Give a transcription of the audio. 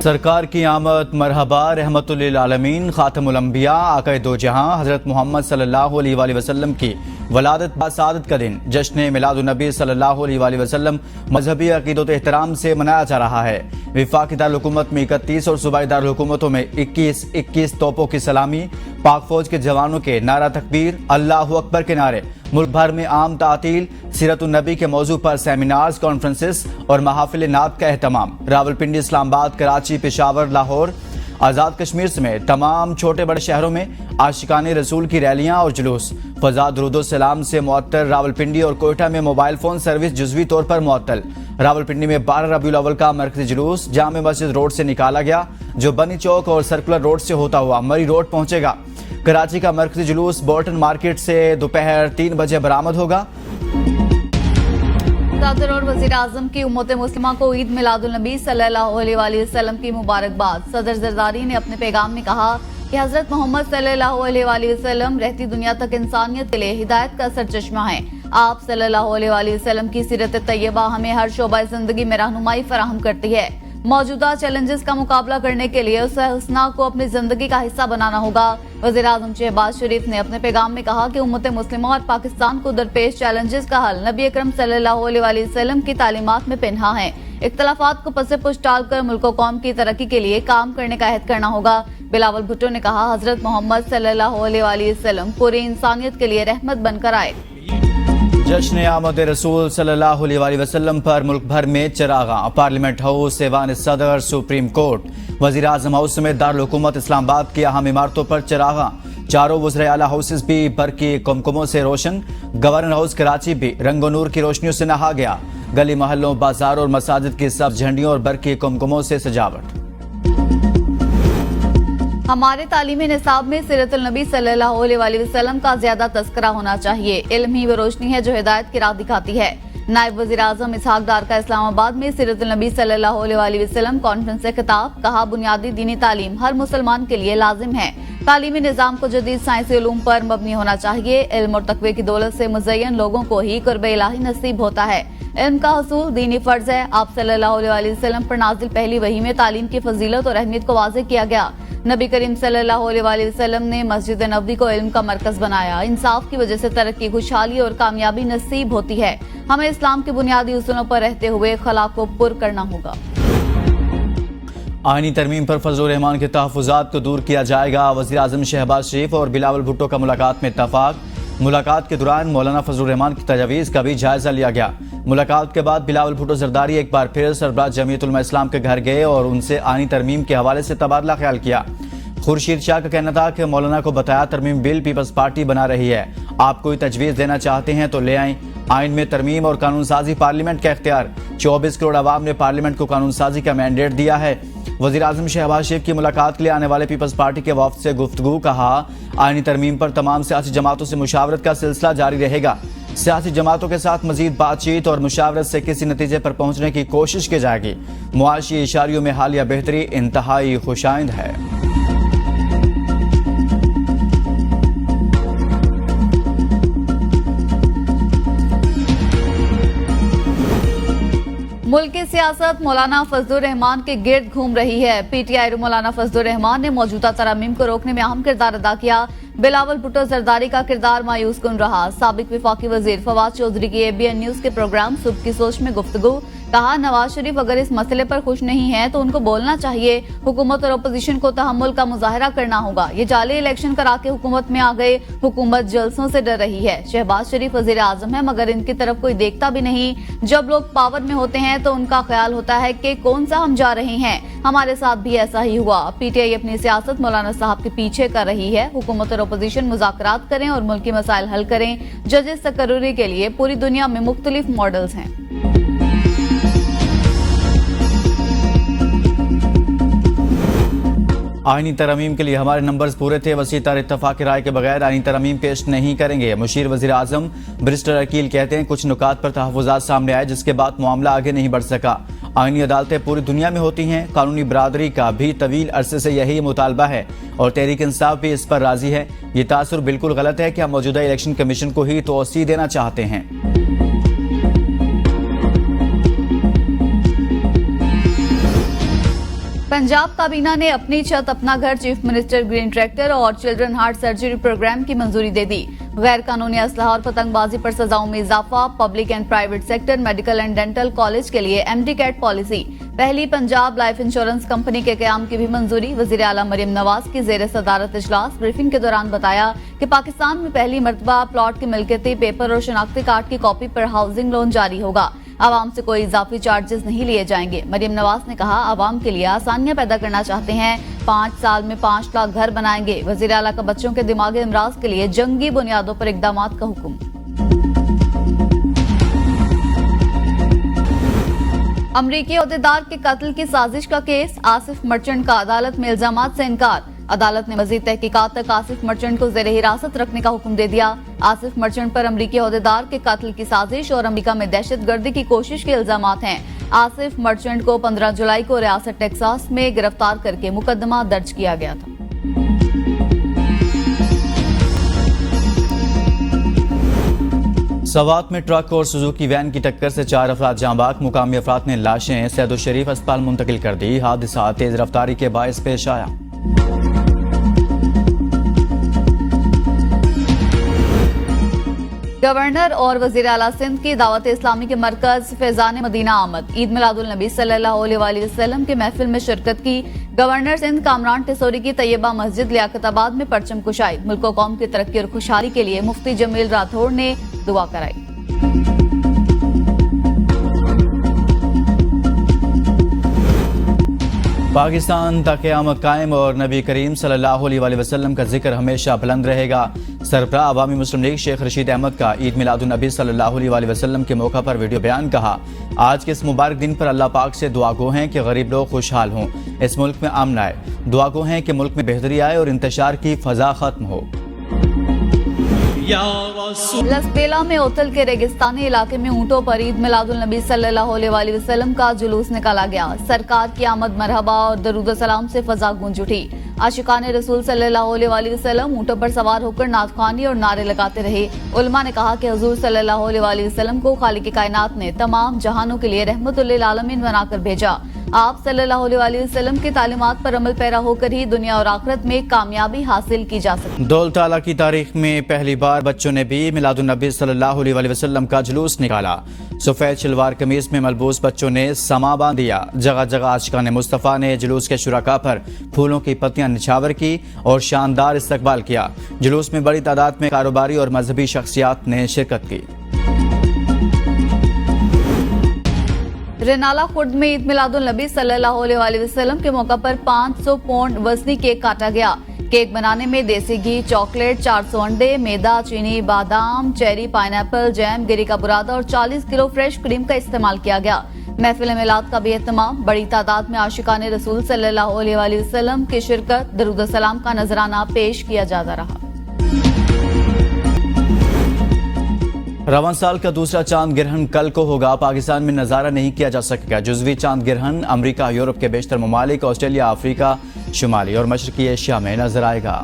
सरकार की आमद मरहबा रहमतुल लिल आलमीन खातमुल अंबिया आका दो जहां हजरत मोहम्मद सल्लल्लाहु अलैहि वसल्लम की वलादत बासादत का दिन जश्न मिलादुन नबी सल्लल्लाहु अलैहि वसल्लम मजहबी अकीदत एहतराम से मनाया जा रहा है। वफाकी दारुल-हुकूमत में 31 और सूबाई दारुल-हुकूमतों में 21 तोपों की सलामी, पाक फौज के जवानों के नारा तकबीर, अल्लाहु अकबर के नारे, मुल्क भर में आम तातील, सीरतुन नबी के मौजू पर सेमिनार्स, कॉन्फ्रेंसेस और महाफिल नात का एहतमाम। रावलपिंडी, इस्लामाबाद, कराची, पेशावर, लाहौर, आज़ाद कश्मीर समेत तमाम छोटे बड़े शहरों में आशिकाने रसूल की रैलियां और जुलूस। फजा दुरूदो सलाम से मुअत्तल। रावलपिंडी और कोयटा में मोबाइल फोन सर्विस जुज़वी तौर पर मुअत्तल। रावलपिंडी में 12 रबीउल अव्वल का मरकजी जुलूस जामे मस्जिद रोड से निकाला गया, जो बनी चौक और सर्कुलर रोड से होता हुआ मरी रोड पहुंचेगा। कराची का मरकजी जुलूस बोल्टन मार्केट से दोपहर 3 बजे बरामद होगा। सदर और वज़ीर आज़म की उम्मत मुस्लिमा को ईद मिलादुल नबी सल्लल्लाहु अलैहि वसल्लम की मुबारकबाद। सदर ज़रदारी ने अपने पैगाम में कहा कि हज़रत मोहम्मद सल्लल्लाहु अलैहि वसल्लम रहती दुनिया तक इंसानियत के लिए हिदायत का सरचश्मा है। आप सल्लल्लाहु अलैहि वसल्लम की सीरत तैयबा हमें हर शोबा ज़िंदगी में रहनुमाई फराहम करती है। मौजूदा चैलेंजेस का मुकाबला करने के लिए उस हुस्ना को अपनी जिंदगी का हिस्सा बनाना होगा। वज़ीर आज़म शहबाज शरीफ ने अपने पैगाम में कहा कि उम्मत मुस्लिमा और पाकिस्तान को दरपेश चैलेंजेस का हल नबी अकरम सल्लल्लाहु अलैहि वसल्लम की तालीमात में पिन्हा है। इख्तलाफात को पसे पुश डालकर मुल्क और कौम की तरक्की के लिए काम करने का अहद करना होगा। बिलावल भुट्टो ने कहा, हजरत मोहम्मद सल्लल्लाहु अलैहि वसल्लम पूरी इंसानियत के लिए रहमत बनकर आए। जश्न आमद रसूल सल्लल्लाहु अलैहि वसल्लम पर मुल्क भर में चरागा। पार्लियामेंट हाउस, ऐवान सदर, सुप्रीम कोर्ट, वज़ीर आज़म हाउस समेत दारुल-हुकूमत इस्लामाबाद की अहम इमारतों पर चरागा। चारों वज़राए आला हाउसेस भी बरकी कुमकुमों से रोशन। गवर्नर हाउस कराची भी रंगो नूर की रोशनियों से नहा गया। गली मोहल्लों, बाजार और मसाजिद की सब्ज झंडियों और बरकी कुमकुमों से सजावट। हमारे तालीमी निसाब में सीरतुल नबी सल्लल्लाहु अलैहि वसल्लम का ज्यादा तस्करा होना चाहिए। इल्म ही वो रोशनी है जो हिदायत की राह दिखाती है। नायब वज़ीर आज़म इसहाक डार का इस्लामाबाद में सीरतुल नबी सल्लल्लाहु अलैहि वसल्लम कॉन्फ्रेंस से खिताब। कहा, बुनियादी दीनी तालीम हर मुसलमान के लिए लाजिम है। तालीमी निज़ाम को जदीद साइंसी उलूम पर मबनी होना चाहिए। इल्म और तक़वे की दौलत से मुज़य्यन लोगों को ही क़ुर्ब इलाही नसीब होता है। इल्म का हसूल दीनी फर्ज है। आप सल्लल्लाहु अलैहि वसल्लम पर नाजिल पहली वही में तालीम की फजीलत और अहमियत को वाज़ेह किया गया। नबी करीम सल्लल्लाहु अलैहि वसल्लम ने मस्जिद नबवी को इल्म का मरकज बनाया। इंसाफ की वजह से तरक्की, खुशहाली और कामयाबी नसीब होती है। हमें इस्लाम के बुनियादी उसूलों पर रहते हुए खला को पुर करना होगा। आईनी तरमीम पर फजलुर रहमान के तहफ़्फ़ुज़ात को दूर किया जाएगा। वज़ीर आज़म शहबाज शरीफ और बिलावल भुट्टो का मुलाकात में इत्तफ़ाक़। मुलाकात के दौरान मौलाना फजलुर रहमान की तजवीज़ का भी जायजा लिया गया। मुलाकात के बाद बिलावल भुट्टो ज़रदारी एक बार फिर सरबराह जमीयत उलमा इस्लाम के घर गए और उनसे आईनी तरमीम के हवाले से तबादला ख्याल किया। खुर्शीद शाह का कहना था कि मौलाना को बताया तरमीम बिल पीपल्स पार्टी बना रही है, आप कोई तजवीज़ देना चाहते हैं तो ले आएं। आइन में तरमीम और कानून साजी पार्लियामेंट का इख्तियार। 24 करोड़ अवाम ने पार्लियामेंट को कानून साजी का मैंडेट दिया है। वज़ीर आज़म शहबाज शरीफ की मुलाकात के लिए आने वाले पीपल्स पार्टी के वफ़द से गुफ्तगू। कहा, आईनी तरमीम पर तमाम सियासी जमातों से मुशावरत का सिलसिला जारी रहेगा। सियासी जमातों के साथ मजीद बातचीत और मुशावरत से किसी नतीजे पर पहुंचने की कोशिश की जाएगी। मुआशी इशारियों में हालिया बेहतरी इंतहाई खुशाइंद है। मुल्क की सियासत मौलाना फजलुर रहमान के गिर्द घूम रही है। पीटीआई मौलाना फजलुर रहमान ने मौजूदा तरमीम को रोकने में अहम किरदार अदा किया। बिलावल भुट्टो ज़रदारी का किरदार मायूस कुन रहा। साबिक वफाकी वजीर फवाद चौधरी की ABN न्यूज के प्रोग्राम सुबह की सोच में गुफ्तगू। कहा, नवाज शरीफ अगर इस मसले पर खुश नहीं है तो उनको बोलना चाहिए। हुकूमत और अपोजिशन को तहम्मुल का मुजाहरा करना होगा। ये जाली इलेक्शन करा के हुकूमत में आ गए। हुकूमत जलसों से डर रही है। शहबाज शरीफ वज़ीर आज़म है मगर इनकी तरफ कोई देखता भी नहीं। जब लोग पावर में होते हैं तो उनका ख्याल होता है कि कौन सा हम जा रहे हैं। हमारे साथ भी ऐसा ही हुआ। PTI अपनी सियासत मौलाना साहब के पीछे कर रही है। हुकूमत और अपोजिशन मुज़ाकरात करें और मुल्की मसाइल हल करें। जजेस तकर्रुरी के लिए पूरी दुनिया में मुख्तलिफ मॉडल्स हैं। आईनी तरमीम के लिए हमारे नंबर्स पूरे थे। वसी तर इत्तफाक की राय के बगैर आईनी तरमीम पेश नहीं करेंगे। मुशीर वज़ीर आज़म बैरिस्टर अकील कहते हैं, कुछ नुकात पर तहफ़्फ़ुज़ात सामने आए जिसके बाद मामला आगे नहीं बढ़ सका। आईनी अदालतें पूरी दुनिया में होती हैं। कानूनी बरादरी का भी तवील अरसे से यही मुतालबा है और तहरीक इंसाफ भी इस पर राजी है। ये तासुर बिल्कुल गलत है कि हम मौजूदा इलेक्शन कमीशन को ही तोसी देना चाहते हैं। पंजाब काबीना ने अपनी छत अपना घर चीफ मिनिस्टर ग्रीन ट्रैक्टर और चिल्ड्रन हार्ट सर्जरी प्रोग्राम की मंजूरी दे दी। गैर कानूनी असलहा और पतंगबाजी पर सजाओं में इजाफा, public and private sector medical and dental college के लिए MD कैट पॉलिसी, पहली पंजाब लाइफ इंश्योरेंस कंपनी के क़याम की भी मंजूरी। वज़ीर आला मरियम नवाज की ज़ेर सदारत इजलास ब्रीफिंग के दौरान बताया कि पाकिस्तान में पहली मरतबा प्लॉट की मिल्कियती पेपर और शनाख्ती कार्ड की कॉपी पर हाउसिंग लोन जारी होगा। आवाम से कोई इजाफी चार्जेस नहीं लिए जाएंगे। मरियम नवाज ने कहा, आवाम के लिए आसानियां पैदा करना चाहते हैं, 5 साल में 5 लाख घर बनाएंगे। वज़ीर आला का बच्चों के दिमागी अमराज के लिए जंगी बुनियादों पर इक़दामात का हुक्म। अमरीकी ओहदेदार के कत्ल की साजिश का केस, आसिफ मर्चेंट का अदालत में इल्जामात से इनकार। अदालत ने मजीद तहकीकात तक आसिफ मर्चेंट को ज़ेर हिरासत रखने का हुक्म दे दिया। आसिफ मर्चेंट पर अमरीकी ओहदेदार के कत्ल की साजिश और अमरीका में दहशतगर्दी की कोशिश के इल्जामात हैं। आसिफ मर्चेंट को 15 जुलाई को रियासत टेक्सास में गिरफ्तार करके मुकदमा दर्ज किया गया था। सवात में ट्रक और सुजुकी वैन की टक्कर से 4 अफराद जाँ बाग। मुकामी अफराद ने लाशें सैयद शरीफ अस्पताल मुंतकिल कर दी। हादसा तेज रफ्तारी के बायस पेश आया। गवर्नर और वजीर आला सिंध की दावत इस्लामी के मरकज फैजान मदीना आमद। ईद मिलादुल नबी सल्लल्लाहु अलैहि वसल्लम के महफिल में शिरकत की। गवर्नर सिंध कामरान टिसोरी की तैयबा मस्जिद लियाकताबाद में परचम कुशाई। मुल्क व कौम की तरक्की और खुशहाली के लिए मुफ्ती जमील राठौड़ ने दुआ कराई। पाकिस्तान ता क़यामत कायम और नबी करीम सल्लल्लाहु अलैहि वसल्लम का जिक्र हमेशा बुलंद रहेगा। सरबराह अवामी मुस्लिम लीग शेख रशीद अहमद का ईद मिलादुन नबी सल्लल्लाहु अलैहि वसल्लम के मौका पर वीडियो बयान। कहा, आज के इस मुबारक दिन पर अल्लाह पाक से दुआ गो हैं कि गरीब लोग खुशहाल हों, इस मुल्क में अमन आए। दुआ गो हैं कि मुल्क में बेहतरी आए और इंतशार की फजा खत्म हो। लसबेला में ओतल के रेगिस्तानी इलाके में ऊंटों पर ईद मिलादुल नबी सल्लल्लाहु अलैहि वसल्लम का जुलूस निकाला गया। सरकार की आमद मरहबा और दरूद सलाम से फजा गूंज उठी। आशिकान रसूल सल्लल्लाहु अलैहि वसल्लम ऊंटों पर सवार होकर नातख्वानी और नारे लगाते रहे। उलमा ने कहा कि हुजूर सल्लल्लाहु अलैहि वसल्लम को खालिक कायनात ने तमाम जहानों के लिए रहमतुल्लिल आलमीन बनाकर भेजा। आप सल्लल्लाहु अलैहि वसल्लम की तालीमात पर अमल पैरा होकर ही दुनिया और आखिरत में कामयाबी हासिल की जा सकती। दौलत आला की तारीख में पहली बार बच्चों ने भी मिलादुन नबी सल्लल्लाहु अलैहि वसल्लम का जुलूस निकाला। सफेद शलवार कमीज में मलबूस बच्चों ने समा बांध दिया। जगह जगह आशिकान मुस्तफ़ा ने जुलूस के शुरका पर फूलों की पत्तियां निछावर की और शानदार इस्तकबाल किया। जुलूस में बड़ी तादाद में कारोबारी और मजहबी शख्सियात ने शिरकत की। रेनाला खुर्द में ईद मिलादुल नबी सल्लल्लाहु अलैहि वसल्लम के मौका पर 500 पौंड वजनी केक काटा गया। केक बनाने में देसी घी, चॉकलेट, 400 अंडे, मैदा, चीनी, बादाम, चेरी, पाइनएप्पल, जैम, गिरी का बुरादा और 40 किलो फ्रेश क्रीम का इस्तेमाल किया गया। महफिल मिलाद का भी एहतमाम, बड़ी तादाद में आशिकान रसूल सल्लल्लाहु अलैहि वसल्लम की शिरकत, दरूद सलाम का नजराना पेश किया जाता रहा। रवां साल का दूसरा चांद ग्रहण कल को होगा। पाकिस्तान में नजारा नहीं किया जा सकेगा। जुज़वी चांद ग्रहण अमेरिका, यूरोप के बेशतर ममालिक, ऑस्ट्रेलिया, अफ्रीका, शुमाली और मशरकी एशिया में नजर आएगा।